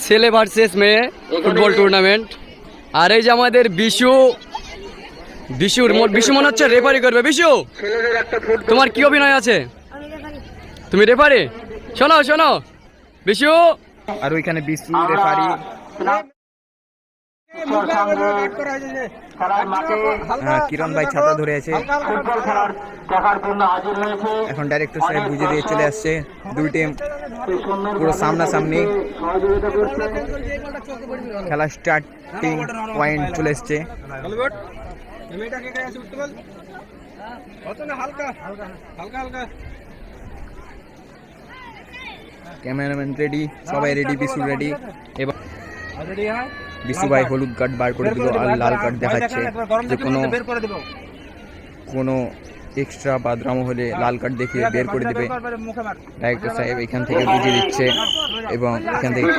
ছেলে ভার্সেস মেয়ে football tournament. আর এই যে আমাদের বিশু মনে হচ্ছে রেফারি করবে। বিশু, তোমার কি অভিনয় আছে? তুমি রেফারি? শোনো শোনো বিশু। আর ওইখানে বিশু রেফারি। কিরণ ভাই ছাতা ধরে আছে। এখন ডাইরেক্টর সাহেব বুঝে দিয়ে চলে আসছে। দুই টিম পুরো সামনাসামনি, খেলা স্টার্টিং পয়েন্ট চলে এসছে। ক্যামেরাম্যান রেডি, সবাই রেডি, বিশু রেডি। এবার বিশু ভাই হলুদ কার্ড বার করে দিল আর লাল কার্ড দেখাচ্ছে যে কোনো এক্সট্রা বাদরামো হলে লাল কার্ড দেখিয়ে বের করে দেবে। ডাইরেক্টর সাহেব এখান থেকে বুঝিয়ে দিচ্ছে এবং এখান থেকে